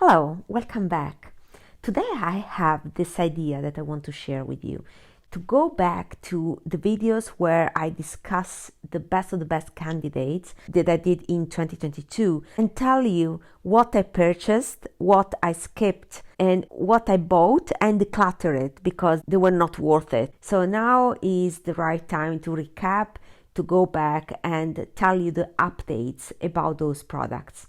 Hello, welcome back. Today I have this idea that I want to share with you. To go back to the videos where I discuss the best of the best candidates that I did in 2022 and tell you what I purchased, what I skipped, and what I bought and decluttered because they were not worth it. So now is the right time to recap, to go back and tell you the updates about those products.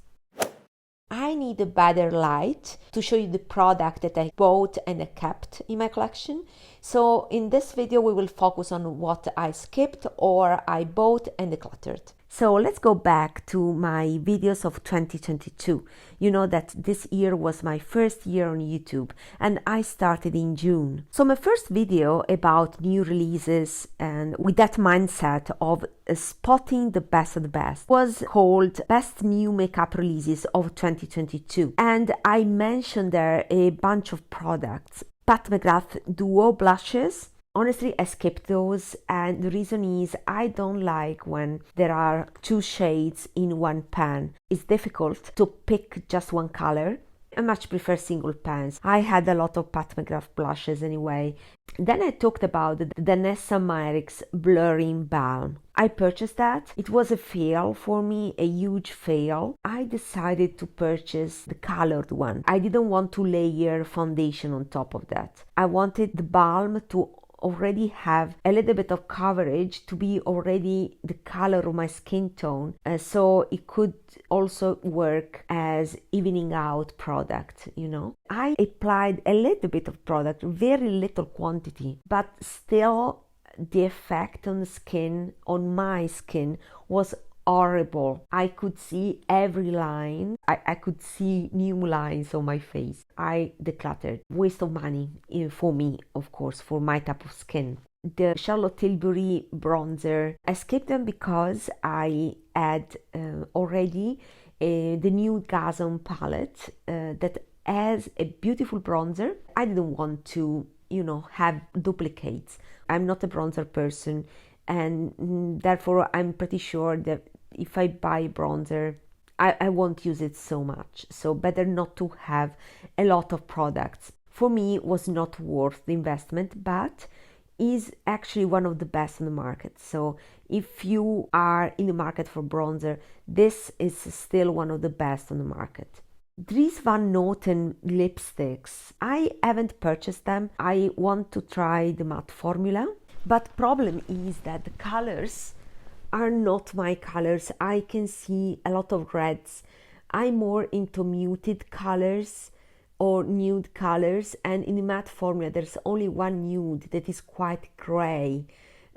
I need a better light to show you the product that I bought and I kept in my collection. So in this video, we will focus on what I skipped or I bought and decluttered. So let's go back to my videos of 2022. You know that this year was my first year on YouTube and I started in June. So my first video about new releases and with that mindset of spotting the best of the best was called Best New Makeup Releases of 2022. And I mentioned there a bunch of products. Pat McGrath Duo blushes. Honestly, I skipped those, and the reason is I don't like when there are two shades in one pan. It's difficult to pick just one color. I much prefer single pans. I had a lot of Pat McGrath blushes anyway. Then I talked about the Danessa Myricks Blurring Balm. I purchased that. It was a fail for me, a huge fail. I decided to purchase the colored one. I didn't want to layer foundation on top of that. I wanted the balm to already have a little bit of coverage to be already the color of my skin tone, so it could also work as evening out product, you know. I applied a little bit of product, very little quantity, but still the effect on the skin, on my skin, was horrible. I could see every line. I could see new lines on my face. I decluttered. Waste of money for me, of course, for my type of skin. The Charlotte Tilbury bronzer, I skipped them because I had already the new Gazon palette that has a beautiful bronzer. I didn't want to, have duplicates. I'm not a bronzer person, and therefore I'm pretty sure that if I buy bronzer, I won't use it so much. So better not to have a lot of products. For me, it was not worth the investment, but is actually one of the best on the market. So if you are in the market for bronzer, this is still one of the best on the market. Dries Van Noten lipsticks. I haven't purchased them. I want to try the matte formula, but problem is that the colors are not my colors. I can see a lot of reds. I'm more into muted colors or nude colors, and in the matte formula there's only one nude that is quite gray,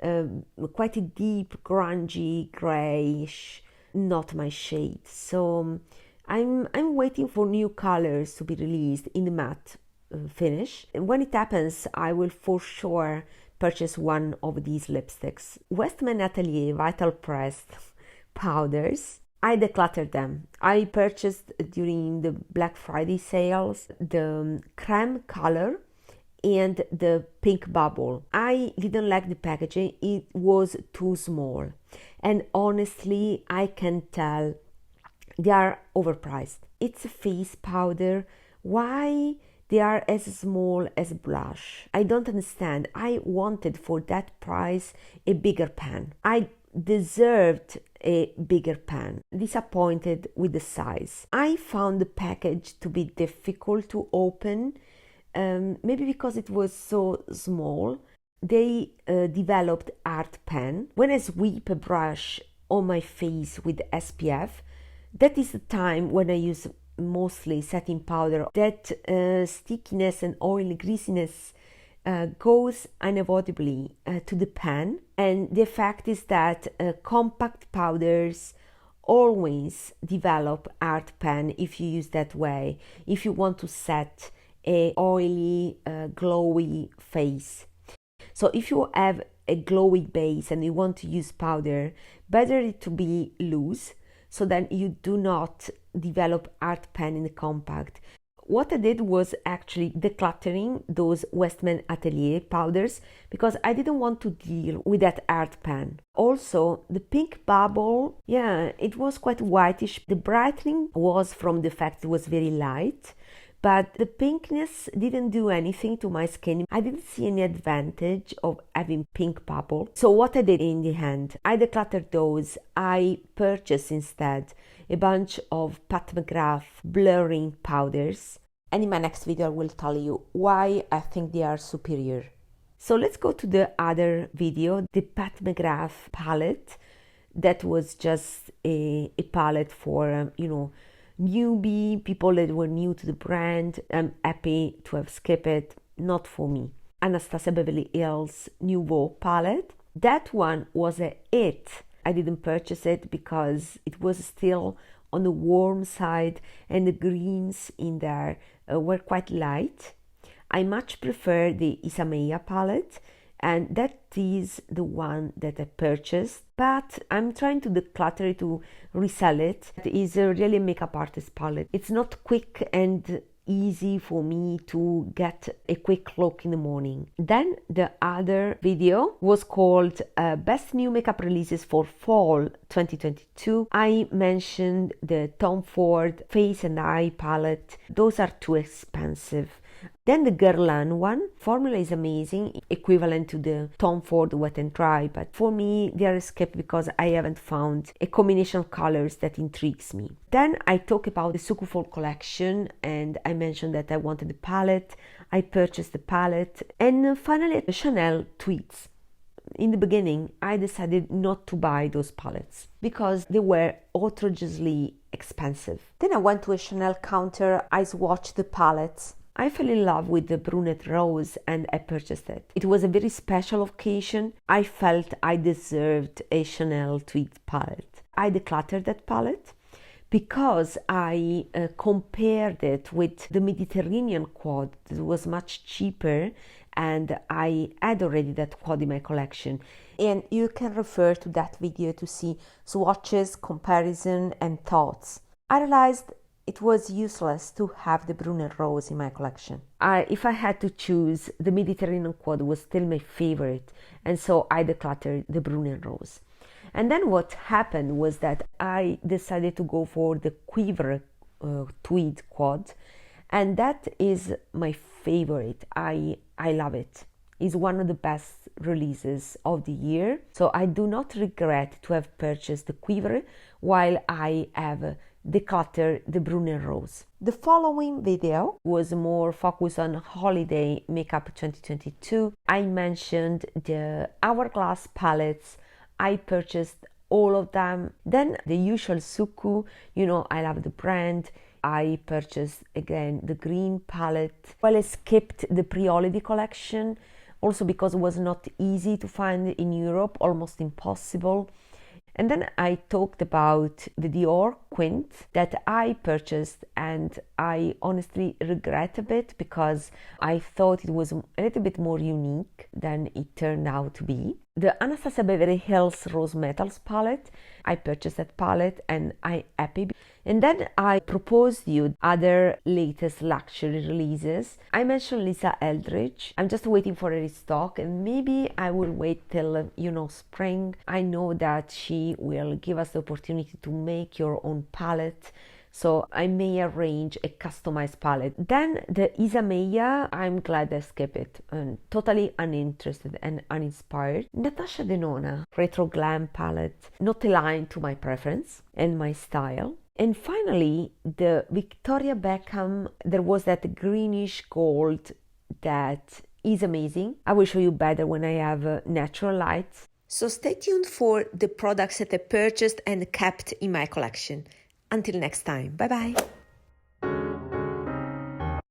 quite a deep grungy grayish, not my shade. So I'm waiting for new colors to be released in the matte finish. When it happens, I will for sure purchase one of these lipsticks. WESTMAN Atelier Vital Pressed powders. I decluttered them. I purchased during the Black Friday sales the creme color and the pink bubble. I didn't like the packaging. It was too small. And honestly, I can tell they are overpriced. It's a face powder. Why they are as small as blush? I don't understand. I wanted for that price a bigger pan. I deserved a bigger pan. Disappointed with the size. I found the package to be difficult to open, maybe because it was so small. They developed art pen. When I sweep a brush on my face with SPF, that is the time when I use mostly setting powder. That stickiness and oil greasiness goes unavoidably to the pan, and the fact is that compact powders always develop art pan if you use that way, if you want to set a oily glowy face. So if you have a glowy base and you want to use powder, better it to be loose so that you do not develop art pan in the compact. What I did was actually decluttering those WESTMAN Atelier powders because I didn't want to deal with that art pan. Also, the pink bubble, yeah, it was quite whitish. The brightening was from the fact it was very light, but the pinkness didn't do anything to my skin. I didn't see any advantage of having pink bubble. So what I did in the end, I decluttered those. I purchased instead a bunch of Pat McGrath blurring powders. And in my next video, I will tell you why I think they are superior. So let's go to the other video, the Pat McGrath palette. That was just a palette for, newbie, people that were new to the brand. I'm happy to have skipped it, not for me. Anastasia Beverly Hills Nouveau palette. That one was a hit. I didn't purchase it because it was still on the warm side and the greens in there were quite light. I much prefer the ISAMAYA palette, and that is the one that I purchased, but I'm trying to declutter it to resell it. It is a really makeup artist palette. It's not quick and easy for me to get a quick look in the morning. Then the other video was called Best New Makeup Releases for Fall 2022. I mentioned the Tom Ford Face and Eye palette. Those are too expensive. Then the Guerlain one, formula is amazing, equivalent to the Tom Ford Wet and Dry, but for me they are skipped because I haven't found a combination of colors that intrigues me. Then I talk about the Suqqu Fall collection, and I mentioned that I wanted the palette. I purchased the palette, and finally the Chanel Tweeds. In the beginning, I decided not to buy those palettes because they were outrageously expensive. Then I went to a Chanel counter, I swatched the palettes. I fell in love with the brunette rose and I purchased it. It was a very special occasion. I felt I deserved a Chanel Tweed palette. I decluttered that palette because I compared it with the Mediterranean quad that was much cheaper, and I had already that quad in my collection. And you can refer to that video to see swatches, comparison and thoughts. I realized it was useless to have the brunette rose in my collection. If I had to choose, the Mediterranean quad was still my favorite, and so I decluttered the brunette rose. And then what happened was that I decided to go for the quiver tweed quad, and that is my favorite. I love it. It's one of the best releases of the year, so I do not regret to have purchased the quiver while I have declutter the brunette rose. The following video was more focused on holiday makeup 2022. I mentioned the Hourglass palettes. I purchased all of them. Then the usual Suqqu, I love the brand. I purchased again the green palette. Well, I skipped the pre-holiday collection also because it was not easy to find in Europe, almost impossible. And then I talked about the Dior Quint that I purchased, and I honestly regret a bit because I thought it was a little bit more unique than it turned out to be. The Anastasia Beverly Hills Rose Metals palette, I purchased that palette and I'm happy. And then I proposed you other latest luxury releases. I mentioned Lisa Eldridge. I'm just waiting for a restock, and maybe I will wait till, spring. I know that she will give us the opportunity to make your own palette. So I may arrange a customized palette. Then the ISAMAYA, I'm glad I skipped it. I'm totally uninterested and uninspired. Natasha Denona retro glam palette, not aligned to my preference and my style. And finally, the Victoria Beckham, there was that greenish gold that is amazing. I will show you better when I have natural lights. So stay tuned for the products that I purchased and kept in my collection. Until next time, bye bye.